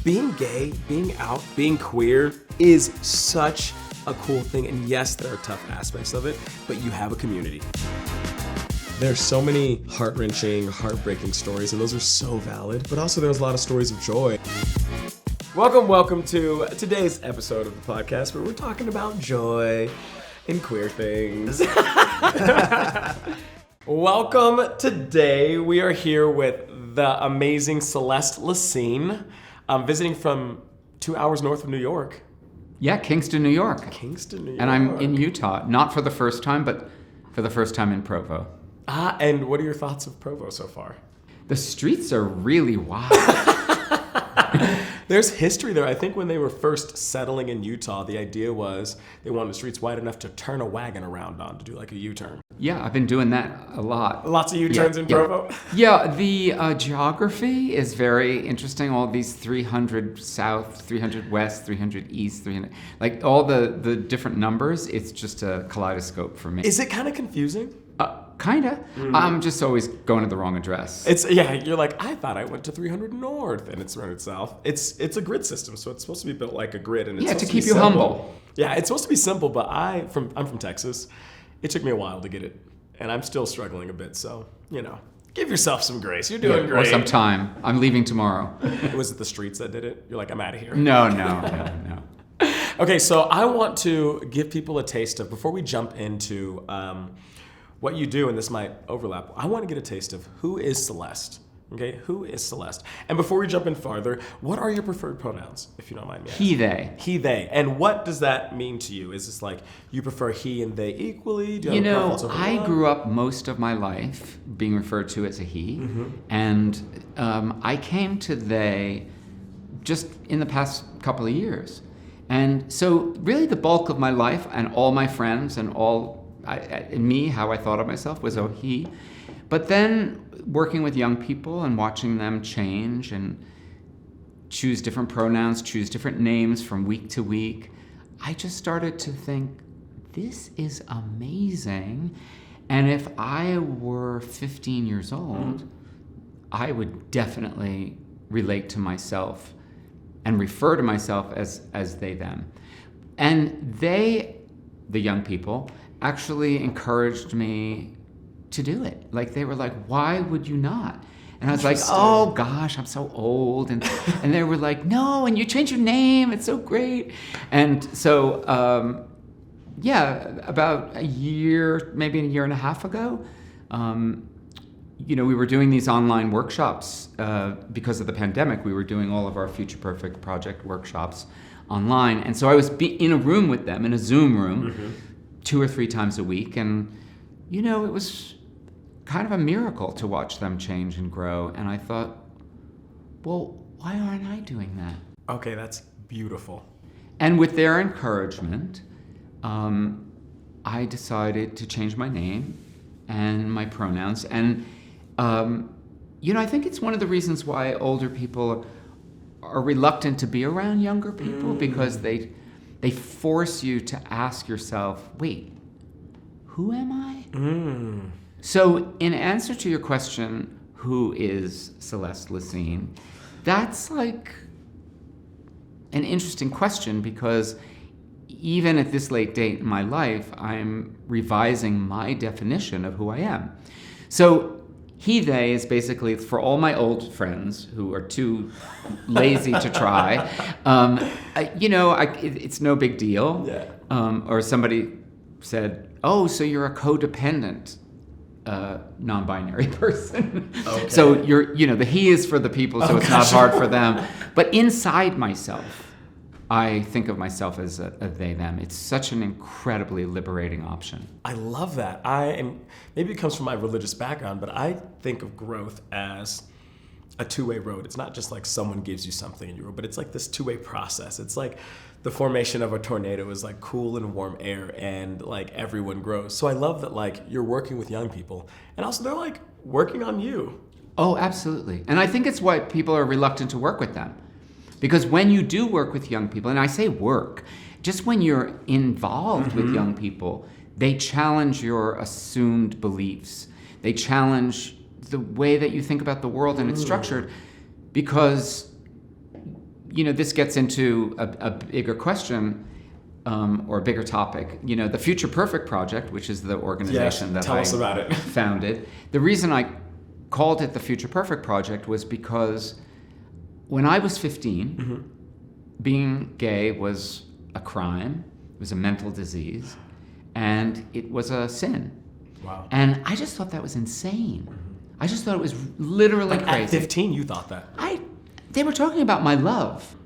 Being gay, being out, being queer is such a cool thing. And yes, there are tough aspects of it, but you have a community. There's so many heart-wrenching, heartbreaking stories, and those are so valid. But also there's a lot of stories of joy. Welcome to today's episode of the podcast where we're talking about joy and queer things. Welcome. Today we are here with the amazing Celeste Lecesne, visiting from 2 hours north of New York. Yeah, Kingston, New York. And I'm in Utah, not for the first time, but for the first time in Provo. And what are your thoughts of Provo so far? The streets are really wild. There's history there. I think when they were first settling in Utah, the idea was they wanted the streets wide enough to turn a wagon around on, to do like a U-turn. Yeah, I've been doing that a lot. Lots of U-turns in Provo? Yeah, the geography is very interesting. All these 300 south, 300 west, 300 east, 300... Like all the different numbers, it's just a kaleidoscope for me. Is it kind of confusing? Kinda. I'm just always going to the wrong address. You're like, I thought I went to 300 north and it's 300 south. It's a grid system, so it's supposed to be built like a grid, and it's to keep you humble. Yeah, it's supposed to be simple, but I'm from Texas. It took me a while to get it, and I'm still struggling a bit. So give yourself some grace. You're doing great. Or some time. I'm leaving tomorrow. Was it the streets that did it? You're like, I'm out of here. No. Okay, so I want to give people a taste of, before we jump into what you do, and this might overlap, I want to get a taste of who is Celeste. Okay, who is Celeste? And before we jump in farther, what are your preferred pronouns, if you don't mind me asking? He, they. He, they. And what does that mean to you? Is this like you prefer he and they equally? Do you have a preference over I one? grew up most of my life being referred to as a he, and I came to they just in the past couple of years. And so really the bulk of my life and all my friends and how I thought of myself was a he. But then working with young people and watching them change and choose different pronouns, choose different names from week to week, I just started to think, this is amazing. And if I were 15 years old, I would definitely relate to myself and refer to myself as they, them. And they, the young people, actually encouraged me to do it. Like, they were like, why would you not? And I was like, oh gosh, I'm so old. And they were like, no, and you changed your name, it's so great. And so, about a year, maybe a year and a half ago, we were doing these online workshops because of the pandemic. We were doing all of our Future Perfect Project workshops online. And so I was in a room with them, in a Zoom room, 2 or 3 times a week. And, it was kind of a miracle to watch them change and grow. And I thought, well, why aren't I doing that? Okay, that's beautiful. And with their encouragement, I decided to change my name and my pronouns. And, I think it's one of the reasons why older people are reluctant to be around younger people, because they force you to ask yourself, wait, who am I? So in answer to your question, who is Celeste Lecesne, that's like an interesting question, because even at this late date in my life, I'm revising my definition of who I am. So he, they is basically for all my old friends who are too lazy to try. It's no big deal. Yeah. Or somebody said, oh, so you're a codependent non-binary person. Okay. So the he is for the people, so it's not hard for them. But inside myself, I think of myself as a they, them. It's such an incredibly liberating option. I love that. Maybe it comes from my religious background, but I think of growth as a two-way road. It's not just like someone gives you something and you grow, but it's like this two-way process. It's like the formation of a tornado is like cool and warm air, and like everyone grows. So I love that like you're working with young people, and also they're like working on you. Oh, absolutely. And I think it's why people are reluctant to work with them. Because when you do work with young people, and I say work, just when you're involved with young people, they challenge your assumed beliefs. They challenge the way that you think about the world and it's structured, because this gets into a bigger question or a bigger topic. The Future Perfect Project, which is the organization that tell us about it. founded. The reason I called it the Future Perfect Project was because when I was 15, being gay was a crime, it was a mental disease, and it was a sin. Wow. And I just thought that was insane. I just thought it was literally crazy. At 15, you thought that? They were talking about my love.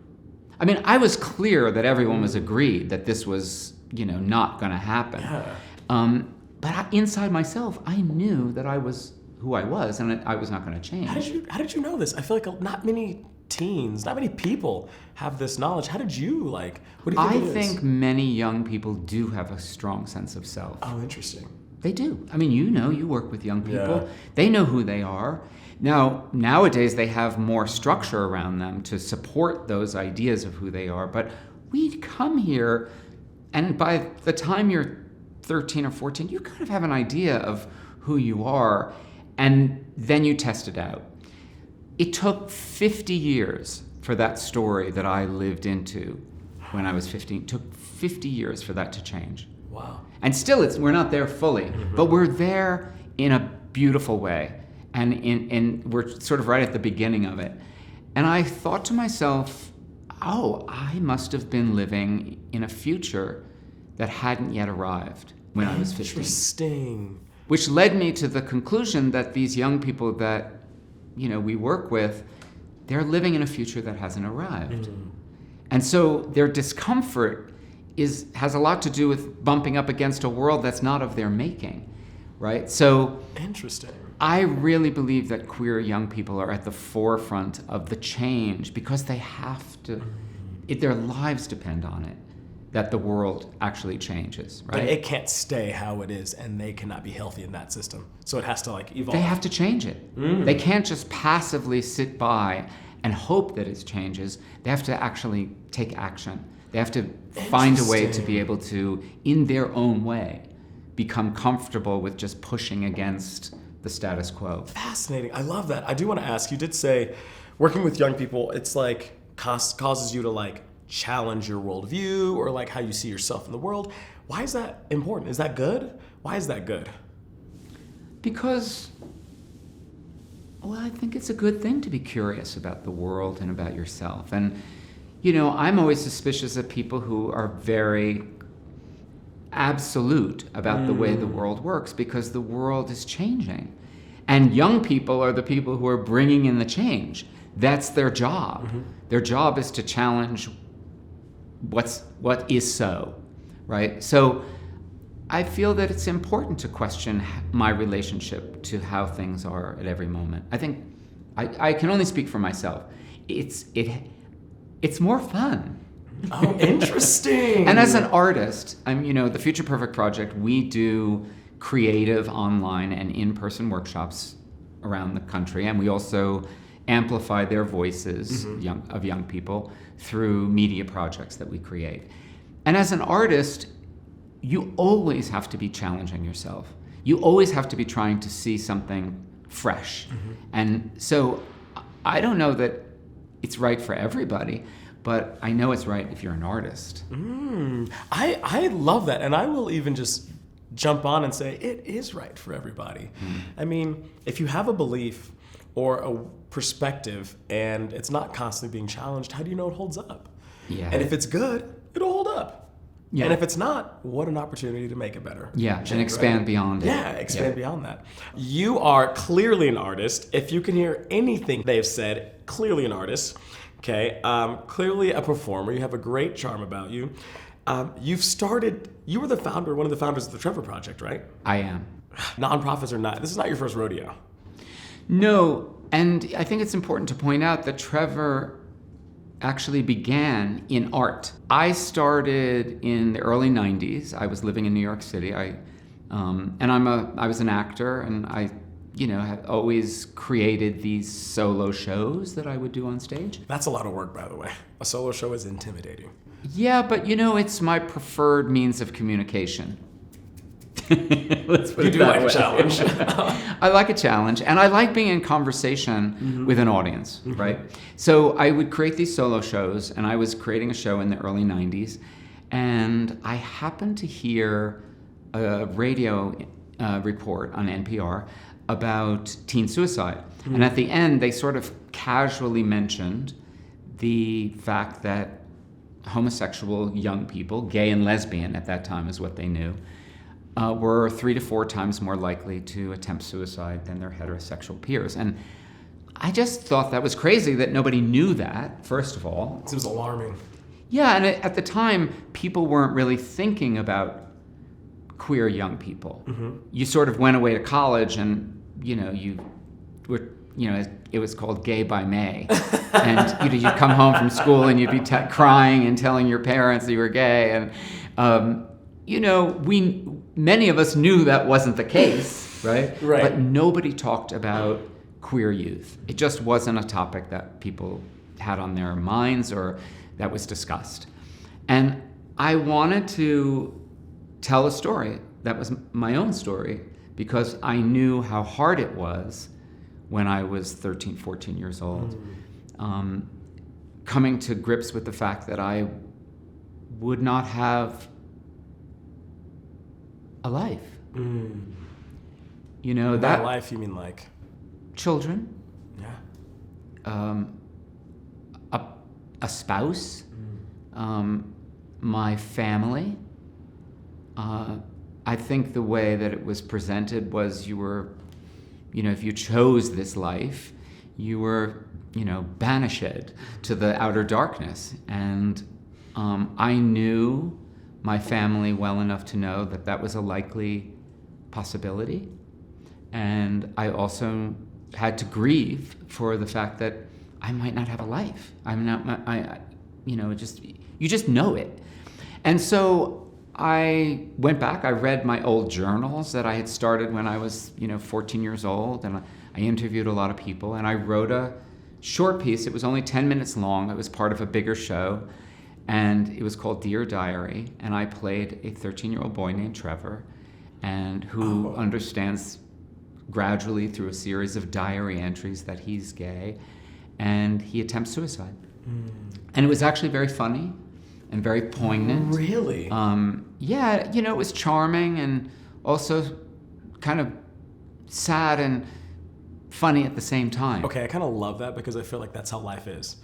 I mean, I was clear that everyone was agreed that this was, not going to happen. Yeah. But inside myself, I knew that I was who I was, and I was not going to change. How did you know this? I feel like not many teens, not many people have this knowledge. How did you, what do you think I think many young people do have a strong sense of self. Oh, interesting. They do. I mean, you work with young people. Yeah. They know who they are. Now, nowadays they have more structure around them to support those ideas of who they are. But we come here, and by the time you're 13 or 14, you kind of have an idea of who you are, and then you test it out. It took 50 years for that story that I lived into when I was 15. It took 50 years for that to change. Wow. And still, we're not there fully, but we're there in a beautiful way. And we're sort of right at the beginning of it. And I thought to myself, I must have been living in a future that hadn't yet arrived when I was 15. Interesting. Which led me to the conclusion that these young people that, we work with, they're living in a future that hasn't arrived. And so their discomfort has a lot to do with bumping up against a world that's not of their making, right? So interesting. I really believe that queer young people are at the forefront of the change because they have to, their lives depend on it, that the world actually changes, right? But it can't stay how it is, and they cannot be healthy in that system. So it has to evolve. They have to change it. They can't just passively sit by and hope that it changes. They have to actually take action. They have to find a way to be able to, in their own way, become comfortable with just pushing against the status quo. Fascinating. I love that. I do want to ask, you did say working with young people, it's causes you to challenge your worldview or how you see yourself in the world. Why is that important? Is that good? Why is that good? Because, I think it's a good thing to be curious about the world and about yourself. And, I'm always suspicious of people who are very absolute about the way the world works because the world is changing. And young people are the people who are bringing in the change. That's their job. Their job is to challenge what is so, right? So I feel that it's important to question my relationship to how things are at every moment. I think I can only speak for myself. It's more fun. Oh, interesting. And as an artist, the Future Perfect Project, we do creative online and in-person workshops around the country, and we also amplify their voices of young people through media projects that we create. And as an artist, you always have to be challenging yourself. You always have to be trying to see something fresh. And so I don't know that it's right for everybody, but I know it's right if you're an artist. I love that. And I will even just jump on and say it is right for everybody. I mean, if you have a belief or a perspective and it's not constantly being challenged, how do you know it holds up? Yeah. And if it's good, it'll hold up. Yeah. And if it's not, what an opportunity to make it better. Yeah, and expand beyond it. Yeah, expand beyond that. You are clearly an artist. If you can hear anything they've said, clearly an artist. Okay, clearly a performer. You have a great charm about you. You were the founder, one of the founders of the Trevor Project, right? I am. Nonprofits or not, this is not your first rodeo. No, and I think it's important to point out that Trevor actually began in art. I started in the early 90s. I was living in New York City. I was an actor, and I have always created these solo shows that I would do on stage. That's a lot of work, by the way. A solo show is intimidating. Yeah, but it's my preferred means of communication. Let's put You it do that like a way. challenge. I like a challenge, and I like being in conversation with an audience, right? So I would create these solo shows, and I was creating a show in the early 90s, and I happened to hear a radio report on NPR about teen suicide. And at the end, they sort of casually mentioned the fact that homosexual young people, gay and lesbian at that time is what they knew, were 3 to 4 times more likely to attempt suicide than their heterosexual peers. And I just thought that was crazy that nobody knew that, first of all. It seems alarming. Yeah, and at the time, people weren't really thinking about queer young people. You sort of went away to college and, you were, it was called Gay by May. And you'd come home from school and you'd be crying and telling your parents that you were gay. And, many of us knew that wasn't the case, right? Right. But nobody talked about queer youth. It just wasn't a topic that people had on their minds or that was discussed. And I wanted to tell a story that was my own story because I knew how hard it was when I was 13, 14 years old. Coming to grips with the fact that I would not have a life. That life, you mean like? Children. Yeah. A spouse. My family. I think the way that it was presented was you were, if you chose this life, you were, banished to the outer darkness. And I knew my family well enough to know that that was a likely possibility. And I also had to grieve for the fact that I might not have a life. You just know it. And so I went back, I read my old journals that I had started when I was, 14 years old, and I interviewed a lot of people, and I wrote a short piece. It was only 10 minutes long. It was part of a bigger show, and it was called Dear Diary, and I played a 13-year-old boy named Trevor, and who understands gradually through a series of diary entries that he's gay, and he attempts suicide. And it was actually very funny and very poignant. Really? Yeah, it was charming and also kind of sad and funny at the same time. Okay, I kind of love that because I feel like that's how life is.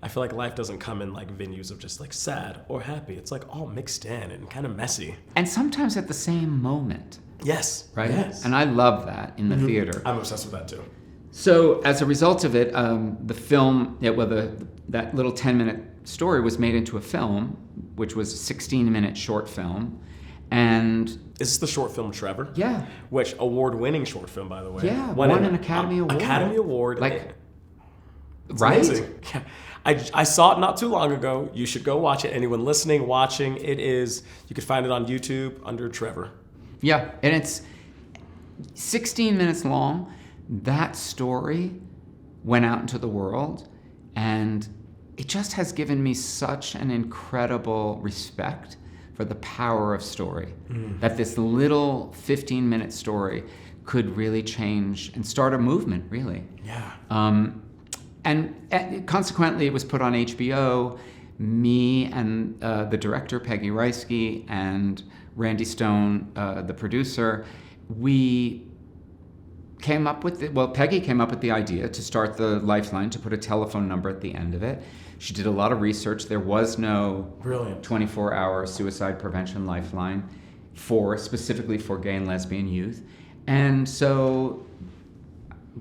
I feel like life doesn't come in like venues of just like sad or happy. It's like all mixed in and kind of messy. And sometimes at the same moment. Yes. Right? Yes. And I love that in the theater. I'm obsessed with that too. So as a result of it, the film, that little 10-minute story was made into a film, which was a 16-minute short film. And is this the short film Trevor? Yeah. Which award-winning short film, by the way. Yeah, won an Academy Award. Academy Award. It's right? Amazing. Yeah. I saw it not too long ago. You should go watch it. Anyone listening, watching, it is, you can find it on YouTube under Trevor. Yeah, and it's 16 minutes long. That story went out into the world, and it just has given me such an incredible respect for the power of story. That this little 15-minute story could really change and start a movement, really. Yeah. And consequently, it was put on HBO. Me and the director, Peggy Reisky, and Randy Stone, the producer, we came up with Peggy came up with the idea to start the Lifeline, to put a telephone number at the end of it. She did a lot of research. There was no 24-hour suicide prevention lifeline specifically for gay and lesbian youth. And so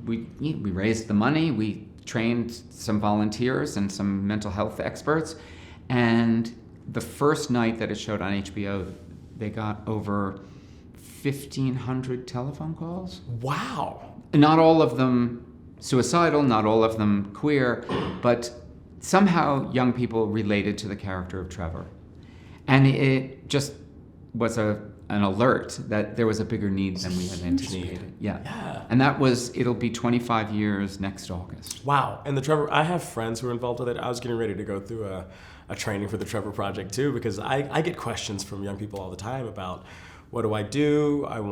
we raised the money. We trained some volunteers and some mental health experts. And the first night that it showed on HBO, they got over 1,500 telephone calls. Wow. Not all of them suicidal, not all of them queer, but somehow young people related to the character of Trevor. And it just was an alert that there was a bigger need than we had anticipated. Yeah. And it'll be 25 years next August. Wow. And the Trevor, I have friends who are involved with it. I was getting ready to go through a training for the Trevor Project too, because I get questions from young people all the time about, what do I do? I don't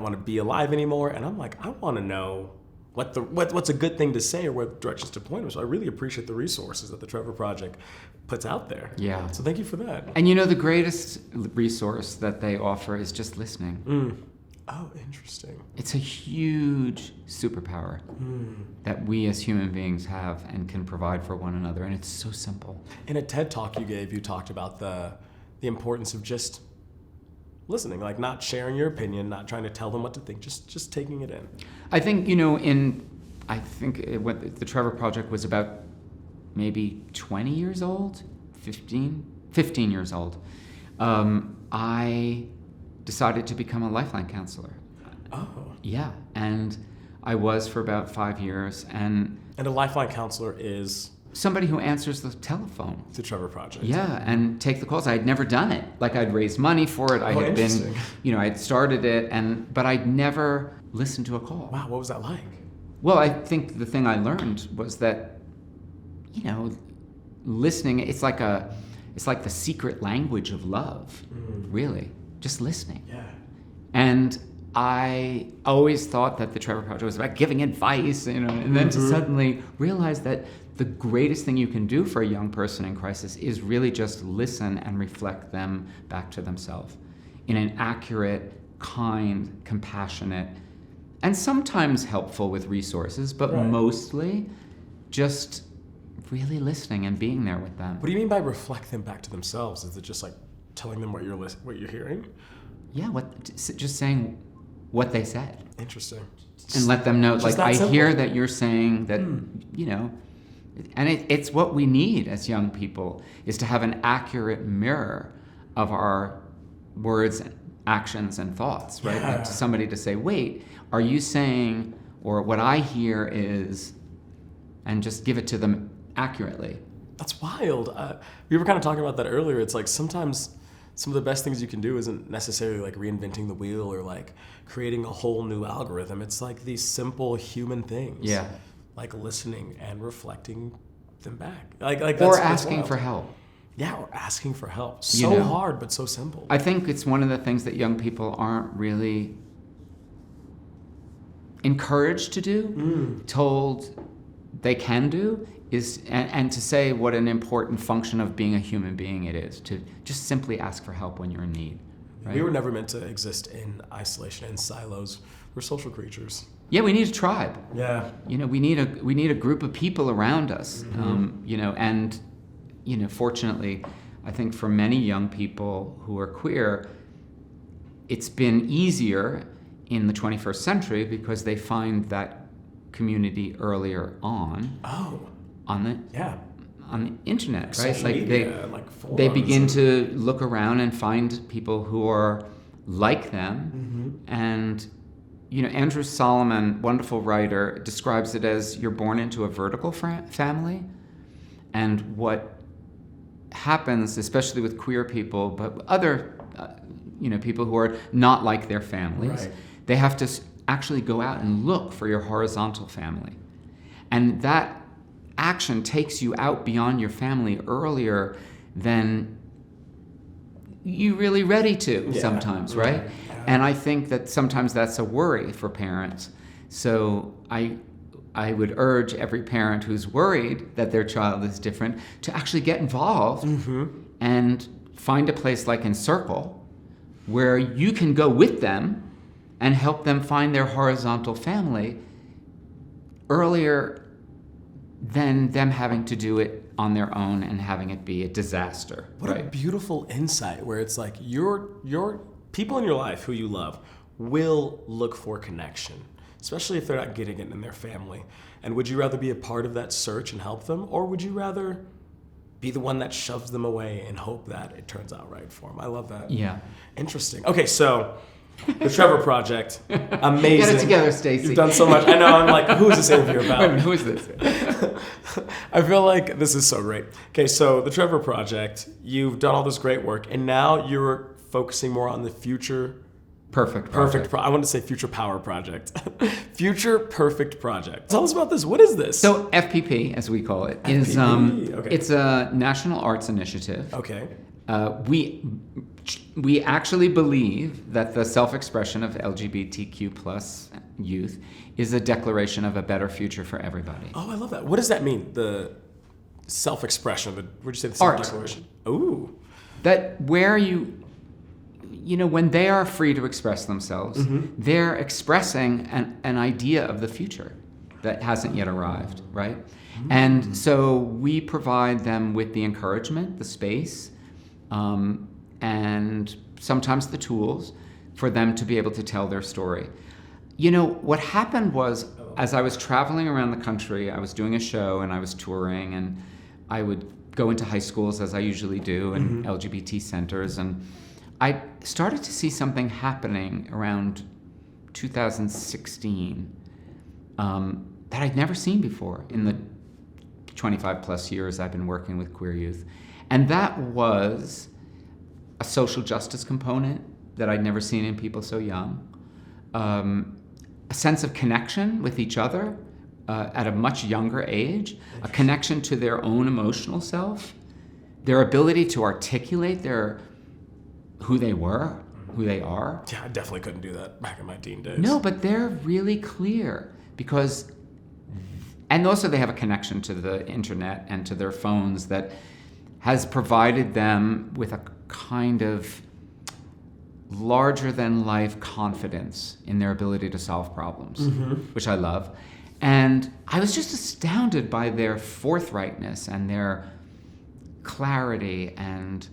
want to be alive anymore. And I'm like, I want to know what's a good thing to say or what directions to point them. So I really appreciate the resources that the Trevor Project puts out there. Yeah. So thank you for that. And the greatest resource that they offer is just listening. Oh, interesting. It's a huge superpower that we as human beings have and can provide for one another, and it's so simple. In a TED Talk you gave, you talked about the importance of just listening, like not sharing your opinion, not trying to tell them what to think, just taking it in. I think, what the Trevor Project was about maybe 20 years old, 15 years old. I decided to become a Lifeline counselor. Oh. Yeah, and I was for about 5 years. And a Lifeline counselor is? Somebody who answers the telephone. The Trevor Project. Yeah, and take the calls. I had never done it. Like, I'd raised money for it. I had been, I'd started it, but I'd never listened to a call. Wow, what was that like? Well, I think the thing I learned was that, listening, it's like the secret language of love, really. Just listening. Yeah. And I always thought that the Trevor Project was about giving advice, and then to suddenly realize that the greatest thing you can do for a young person in crisis is really just listen and reflect them back to themselves in an accurate, kind, compassionate, and sometimes helpful with resources, but mostly just really listening and being there with them. What do you mean by reflect them back to themselves? Is it just like telling them what you're hearing? Yeah, just saying what they said. Interesting. And let them know, like, I hear that you're saying that, and it's what we need as young people, is to have an accurate mirror of our words, actions, and thoughts, right? Yeah. Like, to somebody to say, wait, are you saying, or what I hear is, and just give it to them accurately. That's wild. We were kind of talking about that earlier. It's like sometimes some of the best things you can do isn't necessarily like reinventing the wheel or like creating a whole new algorithm. It's like these simple human things. Yeah. Like listening and reflecting them back. Like that's, or asking for help. Yeah, or asking for help. So hard, but so simple. I think it's one of the things that young people aren't really encouraged to do, told they can do, is and to say what an important function of being a human being it is, to just simply ask for help when you're in need. Right? We were never meant to exist in isolation, in silos. We're social creatures. Yeah, we need a tribe. Yeah. We need a group of people around us. And fortunately, I think for many young people who are queer, it's been easier in the 21st century because they find that community earlier on. Oh. On the internet, right? Social media, they begin to look around and find people who are like them. And Andrew Solomon, wonderful writer, describes it as you're born into a vertical family, and what happens, especially with queer people, but other people who are not like their families, they have to actually go out and look for your horizontal family, and that action takes you out beyond your family earlier than you're really ready to sometimes, right? Yeah. And I think that sometimes that's a worry for parents. So I would urge every parent who's worried that their child is different to actually get involved and find a place like Encircle where you can go with them and help them find their horizontal family earlier than them having to do it on their own and having it be a disaster. What a beautiful insight, where it's like your people in your life who you love will look for connection, especially if they're not getting it in their family. And would you rather be a part of that search and help them, or would you rather be the one that shoves them away and hope that it turns out right for them? I love that. Yeah. Interesting. Okay, so the Trevor Project, amazing. Get it together, Stacey. You've done so much. I know, I'm like, who is this interview about? Wait a minute, who is this? I feel like this is so great. Okay, so the Trevor Project, you've done all this great work, and now you're focusing more on the future Perfect. I want to say Future Power Project. Future Perfect Project. Tell us about this. What is this? So FPP, as we call it, is okay. It's a national arts initiative. Okay. we actually believe that the self-expression of LGBTQ plus youth is a declaration of a better future for everybody. Oh, I love that. What does that mean? The self-expression. Where'd you say the Art. self-declaration? Ooh. That where when they are free to express themselves, they're expressing an idea of the future that hasn't yet arrived, right? And so we provide them with the encouragement, the space, and sometimes the tools for them to be able to tell their story. What happened was, as I was traveling around the country, I was doing a show and I was touring, and I would go into high schools, as I usually do, and LGBT centers, and I started to see something happening around 2016 that I'd never seen before in the 25 plus years I've been working with queer youth. And that was a social justice component that I'd never seen in people so young, a sense of connection with each other at a much younger age, a connection to their own emotional self, their ability to articulate who they were, who they are. Yeah, I definitely couldn't do that back in my teen days. No, but they're really clear because, and also they have a connection to the internet and to their phones that has provided them with a kind of larger than life confidence in their ability to solve problems, which I love. And I was just astounded by their forthrightness and their clarity and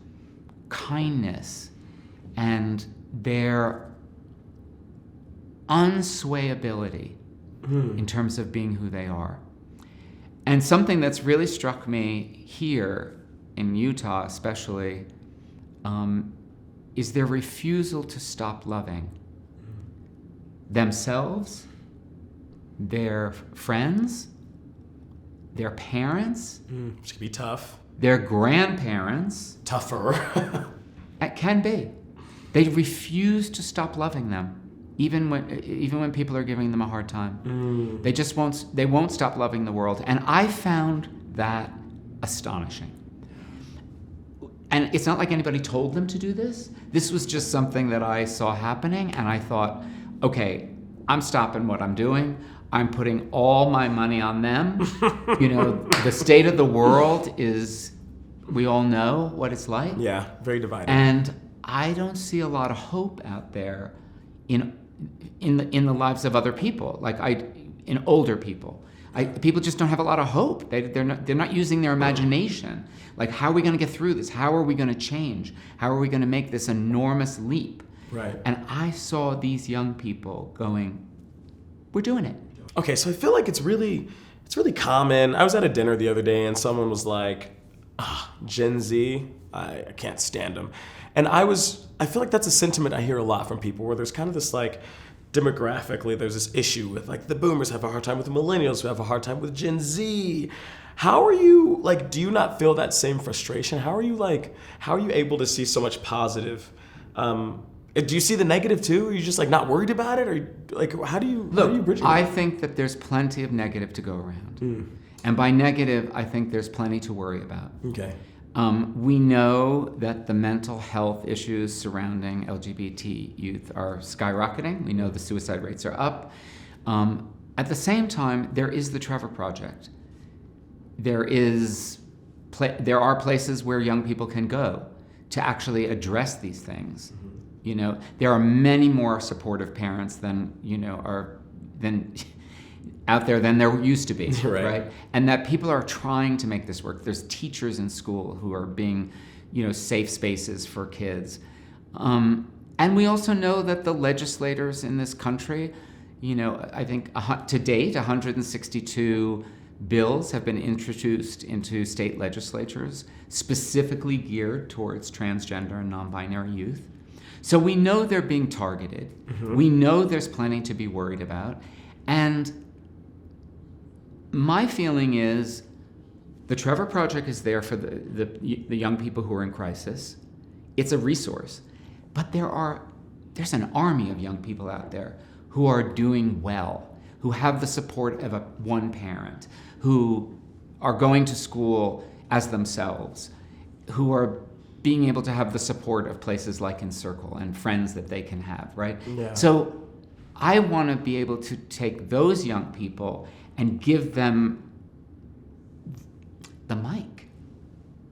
kindness and their unswayability in terms of being who they are. And something that's really struck me here in Utah especially is their refusal to stop loving themselves, their friends, their parents. Which can be tough. Their grandparents. Tougher. It can be. They refuse to stop loving them, even when people are giving them a hard time. They won't stop loving the world. And I found that astonishing. And it's not like anybody told them to do this. This was just something that I saw happening, and I thought, okay, I'm stopping what I'm doing. I'm putting all my money on them. The state of the world is, we all know what it's like. Yeah, very divided. And I don't see a lot of hope out there in the lives of other people, in older people. People just don't have a lot of hope. They're not using their imagination. Like, how are we going to get through this? How are we going to change? How are we going to make this enormous leap? Right. And I saw these young people going, we're doing it. Okay, so I feel like it's really common. I was at a dinner the other day and someone was like, Gen Z, I can't stand them. And I feel like that's a sentiment I hear a lot from people, where there's kind of this demographically, there's this issue with the boomers have a hard time with the millennials, who have a hard time with Gen Z. How are you, do you not feel that same frustration? How are you able to see so much positive? Do you see the negative too? Are you just not worried about it? Or how do you bridge it? I think that there's plenty of negative to go around. And by negative, I think there's plenty to worry about. Okay. We know that the mental health issues surrounding LGBT youth are skyrocketing. We know the suicide rates are up. At the same time, there is the Trevor Project. There are places where young people can go to actually address these things. There are many more supportive parents than out there than there used to be, right? And that people are trying to make this work. There's teachers in school who are being, safe spaces for kids. And we also know that the legislators in this country, I think to date, 162 bills have been introduced into state legislatures specifically geared towards transgender and non-binary youth. So we know they're being targeted. We know there's plenty to be worried about. And my feeling is the Trevor Project is there for the young people who are in crisis. It's a resource. But there's an army of young people out there who are doing well, who have the support of one parent, who are going to school as themselves, who are being able to have the support of places like Encircle and friends that they can have, right? Yeah. So I want to be able to take those young people and give them the mic.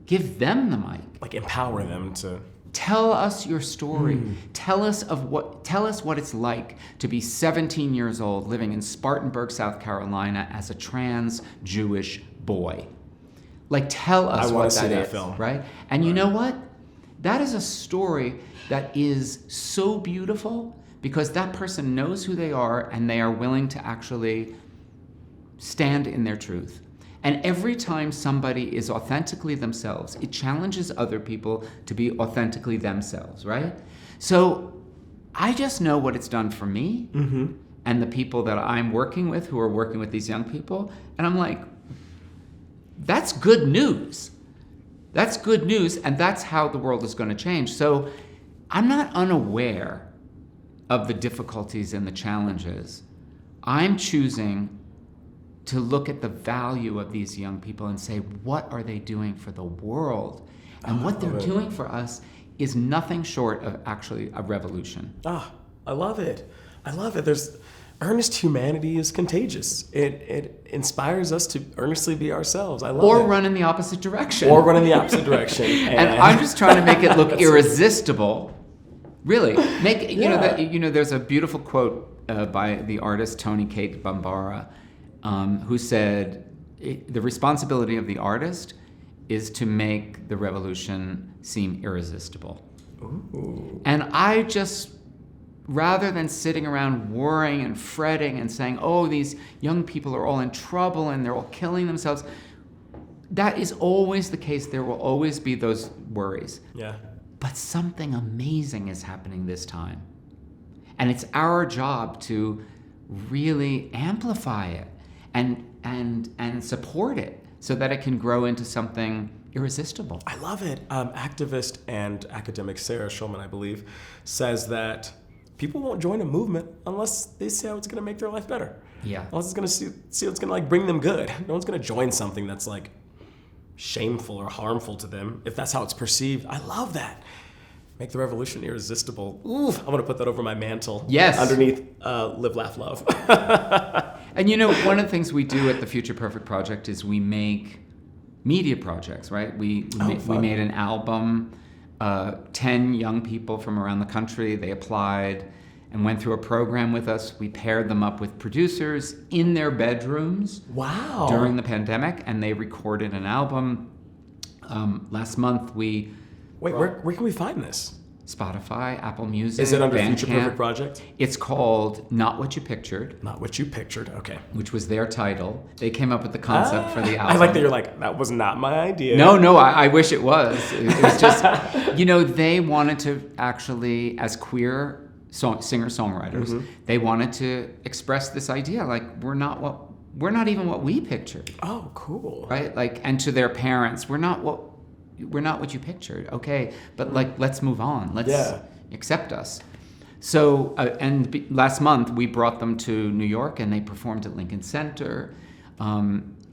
Give them the mic. Like empower them to... Tell us your story. Tell us what it's like to be 17 years old living in Spartanburg, South Carolina as a trans Jewish boy. Like, tell us what that is, film. Right? And you know what? That is a story that is so beautiful because that person knows who they are and they are willing to actually stand in their truth. And every time somebody is authentically themselves, it challenges other people to be authentically themselves, right? So I just know what it's done for me and the people that I'm working with who are working with these young people. And I'm like, that's good news. That's good news, and that's how the world is going to change. So I'm not unaware of the difficulties and the challenges. I'm choosing to look at the value of these young people and say, what are they doing for the world? And what they're doing for us is nothing short of actually a revolution. I love it. I love it. There's earnest humanity is contagious. It inspires us to earnestly be ourselves. I love it. Or run in the opposite direction. And I'm just trying to make it look irresistible. Really, there's a beautiful quote by the artist Tony Cate Bambara, who said, the responsibility of the artist is to make the revolution seem irresistible. Ooh. And I just, rather than sitting around worrying and fretting and saying, oh, these young people are all in trouble and they're all killing themselves, that is always the case. There will always be those worries. Yeah. But something amazing is happening this time. And it's our job to really amplify it and support it so that it can grow into something irresistible. I love it. Activist and academic Sarah Schulman, I believe, says that people won't join a movement unless they see how it's going to make their life better. Yeah. Unless it's going to see what's going to like bring them good. No one's going to join something that's like shameful or harmful to them if that's how it's perceived. I love that. Make the revolution irresistible. Ooh, I'm going to put that over my mantle. Yes. Underneath Live, Laugh, Love. And you know, one of the things we do at the Future Perfect Project is we make media projects, right? We made an album. 10 young people from around the country, they applied and went through a program with us. We paired them up with producers in their bedrooms. Wow. During the pandemic, and they recorded an album. Last month we... Wait, where can we find this? Spotify, Apple Music, Is it under Bandcamp. Future Perfect Project? It's called Not What You Pictured. Not What You Pictured, okay. Which was their title. They came up with the concept for the album. I like that you're like, that was not my idea. No, I wish it was. It was just, they wanted to actually, as queer singer-songwriters, they wanted to express this idea, like, we're not even what we pictured. Oh, cool. Right? Like, and to their parents, we're not what you pictured. Okay, but like, let's move on. Let's accept us. So, last month we brought them to New York and they performed at Lincoln Center,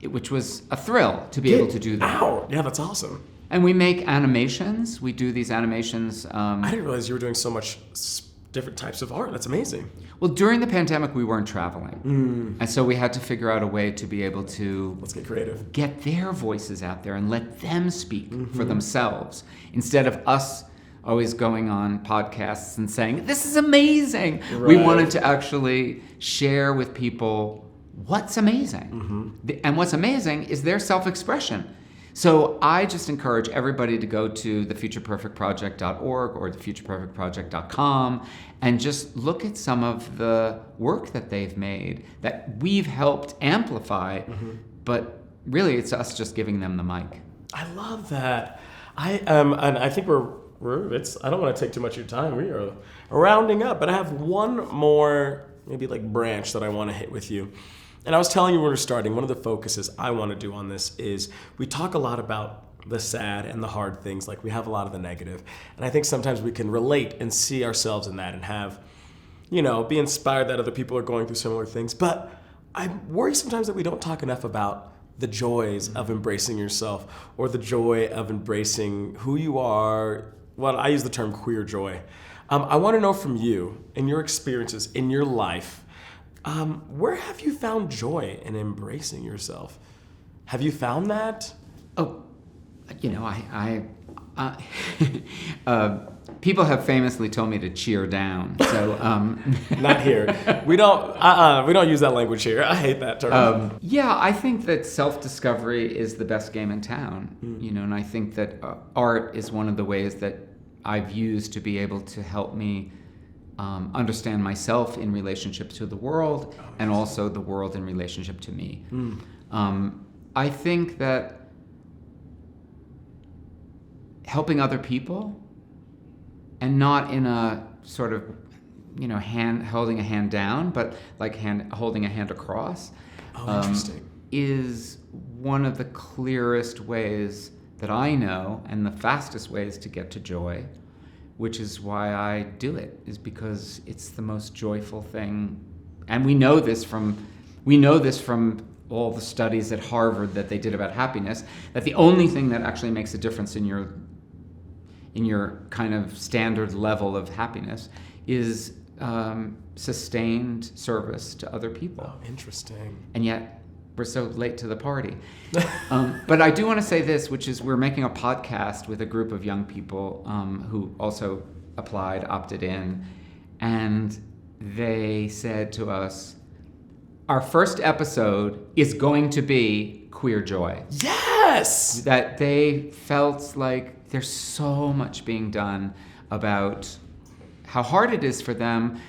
which was a thrill to be able to do that. Wow, yeah, that's awesome. And we make animations. We do these animations. I didn't realize you were doing so much different types of art. That's amazing. Well, during the pandemic, we weren't traveling. And so we had to figure out a way to be able to... Let's get creative. Get their voices out there and let them speak for themselves. Instead of us always going on podcasts and saying, this is amazing. Right. We wanted to actually share with people what's amazing. And what's amazing is their self-expression. So I just encourage everybody to go to thefutureperfectproject.org or thefutureperfectproject.com and just look at some of the work that they've made that we've helped amplify, but really it's us just giving them the mic. I love that. And I think I don't want to take too much of your time. We are rounding up, but I have one more maybe like branch that I want to hit with you. And I was telling you when we were starting, one of the focuses I want to do on this is we talk a lot about the sad and the hard things, like we have a lot of the negative. And I think sometimes we can relate and see ourselves in that and have, be inspired that other people are going through similar things. But I worry sometimes that we don't talk enough about the joys of embracing yourself, or the joy of embracing who you are. Well, I use the term queer joy. I want to know from you, in your experiences, in your life, where have you found joy in embracing yourself? Have you found that? Oh, people have famously told me to cheer down. So not here. We don't use that language here. I hate that term. Yeah, I think that self-discovery is the best game in town. And I think that art is one of the ways that I've used to be able to help me understand myself in relationship to the world, and also the world in relationship to me. I think that helping other people, and not in a sort of, holding a hand down, but like holding a hand across, Interesting. is one of the clearest ways that I know, and the fastest ways to get to joy, which is why I do it, is because it's the most joyful thing. And we know this from all the studies at Harvard that they did about happiness, that the only thing that actually makes a difference in your kind of standard level of happiness is sustained service to other people. Oh, interesting. And yet we're so late to the party. But I do want to say this, which is we're making a podcast with a group of young people who also opted in, and they said to us, our first episode is going to be queer joy. Yes! That they felt like there's so much being done about how hard it is for them,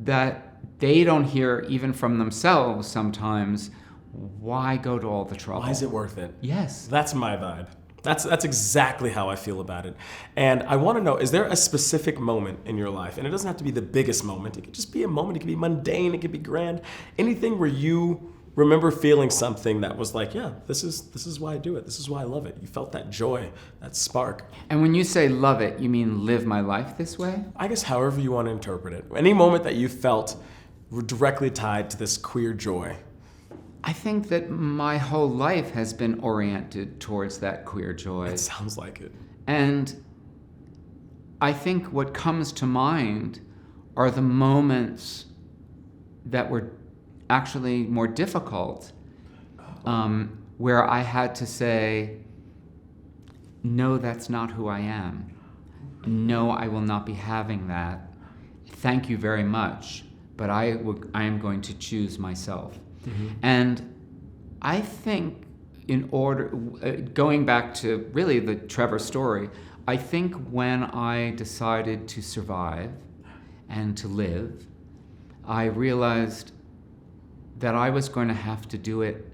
that they don't hear even from themselves sometimes, why go to all the trouble? Why is it worth it? Yes. That's my vibe. That's exactly how I feel about it. And I want to know, is there a specific moment in your life? And it doesn't have to be the biggest moment. It could just be a moment. It could be mundane. It could be grand. Anything where you remember feeling something that was like, yeah, this is why I do it. This is why I love it. You felt that joy, that spark. And when you say love it, you mean live my life this way? I guess however you want to interpret it. Any moment that you felt were directly tied to this queer joy. I think that my whole life has been oriented towards that queer joy. It sounds like it. And I think what comes to mind are the moments that were actually more difficult, where I had to say, no, that's not who I am. No, I will not be having that. Thank you very much, but I am going to choose myself. Mm-hmm. And I think going back to really the Trevor story, I think when I decided to survive and to live, I realized that I was going to have to do it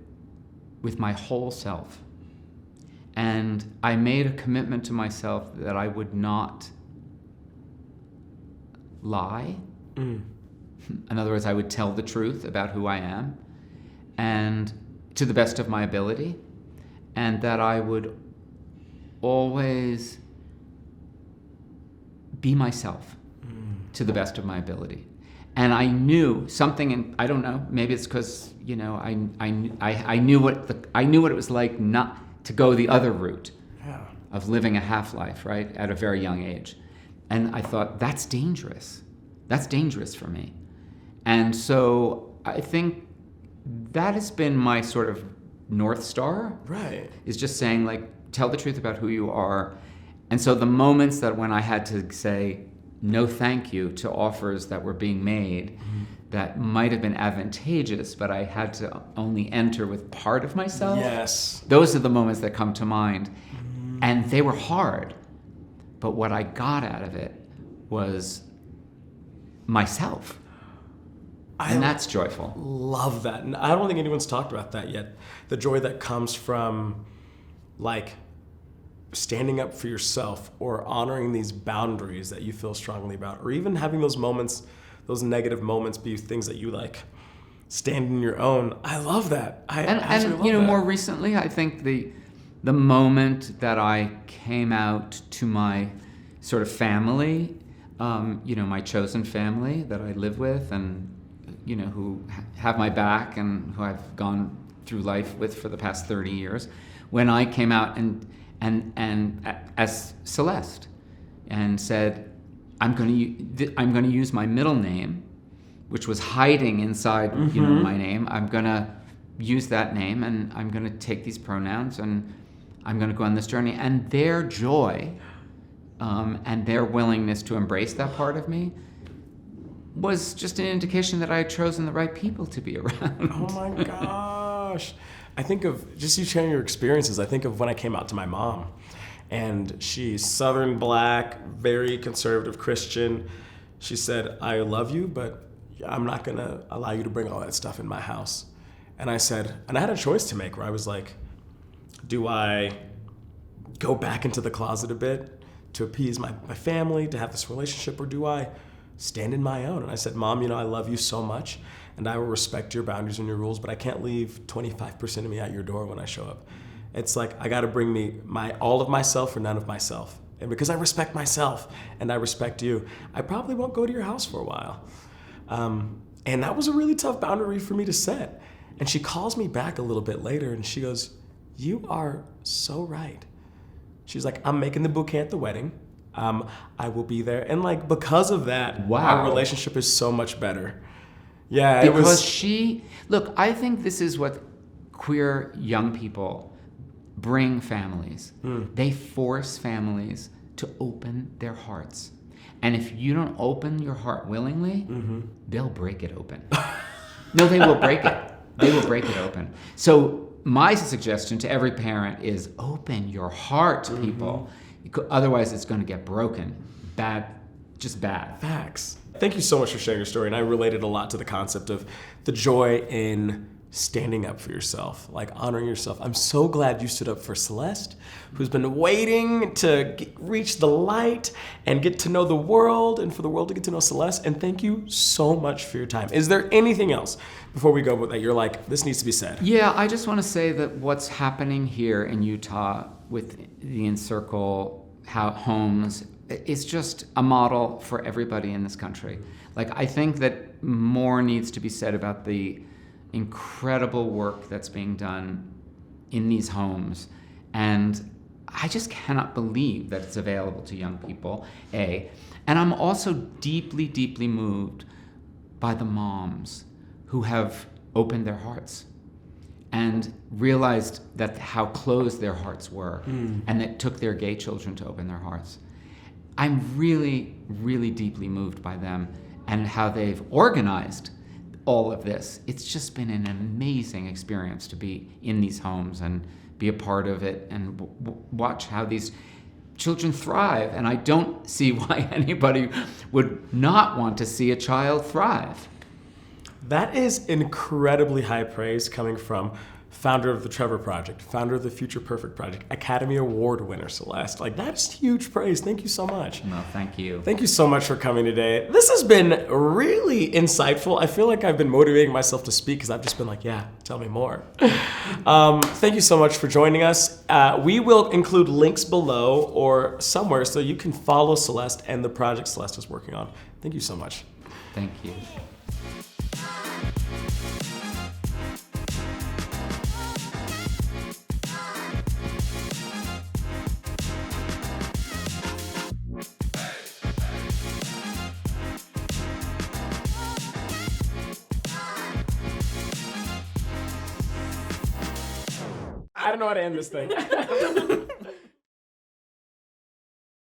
with my whole self. And I made a commitment to myself that I would not lie. In other words, I would tell the truth about who I am, and to the best of my ability, and that I would always be myself to the best of my ability. And I knew something, and I don't know, maybe it's because I knew what it was like not to go the other route of living a half-life, right, at a very young age. And I thought, that's dangerous. That's dangerous for me. And so I think that has been my sort of North Star. Right. Is just saying, like, tell the truth about who you are. And so the moments that when I had to say no thank you to offers that were being made that might have been advantageous, but I had to only enter with part of myself. Yes. Those are the moments that come to mind. And they were hard. But what I got out of it was myself. And that's joyful. Love that. And I don't think anyone's talked about that yet. The joy that comes from, like, standing up for yourself, or honoring these boundaries that you feel strongly about, or even having those moments, those negative moments, be things that you like stand in your own. I love that. And love that. More recently, I think the moment that I came out to my sort of family, my chosen family that I live with, and who have my back and who I've gone through life with for the past 30 years, when I came out and as Celeste and said, I'm going to use my middle name, which was hiding inside my name. I'm going to use that name, and I'm going to take these pronouns, and I'm going to go on this journey. And their joy and their willingness to embrace that part of me was just an indication that I had chosen the right people to be around. Oh my gosh. I think of, just you sharing your experiences, I think of when I came out to my mom. And she's Southern Black, very conservative Christian. She said, I love you, but I'm not going to allow you to bring all that stuff in my house. And I said, and I had a choice to make where I was like, do I go back into the closet a bit to appease my family, to have this relationship, or do I stand in my own? And I said, Mom, I love you so much, and I will respect your boundaries and your rules, but I can't leave 25% of me at your door when I show up. It's like, I gotta bring me all of myself or none of myself. And because I respect myself and I respect you, I probably won't go to your house for a while. And that was a really tough boundary for me to set. And she calls me back a little bit later and she goes, you are so right. She's like, I'm making the bouquet at the wedding. I will be there. And like, because of that, wow, our relationship is so much better. Yeah, because look, I think this is what queer young people bring families. They force families to open their hearts. And if you don't open your heart willingly, they'll break it open. No, they will break it. They will break it open. So my suggestion to every parent is open your heart, people. Otherwise, it's going to get broken. Bad, just bad. Facts. Thank you so much for sharing your story. And I related a lot to the concept of the joy in standing up for yourself, like honoring yourself. I'm so glad you stood up for Celeste, who's been waiting to reach the light and get to know the world, and for the world to get to know Celeste. And thank you so much for your time. Is there anything else before we go that you're like, this needs to be said? Yeah, I just want to say that what's happening here in Utah with the Encircle homes is just a model for everybody in this country. Like, I think that more needs to be said about the incredible work that's being done in these homes. And I just cannot believe that it's available to young people, A. And I'm also deeply, deeply moved by the moms who have opened their hearts and realized that how closed their hearts were, and that took their gay children to open their hearts. I'm really, really deeply moved by them and how they've organized all of this. It's just been an amazing experience to be in these homes and be a part of it and watch how these children thrive. And I don't see why anybody would not want to see a child thrive. That is incredibly high praise coming from founder of the Trevor Project, founder of the Future Perfect Project, Academy Award winner, Celeste. Like, that's huge praise. Thank you so much. No, thank you. Thank you so much for coming today. This has been really insightful. I feel like I've been motivating myself to speak because I've just been like, yeah, tell me more. Thank you so much for joining us. We will include links below or somewhere so you can follow Celeste and the project Celeste is working on. Thank you so much. Thank you. I don't know how to end this thing.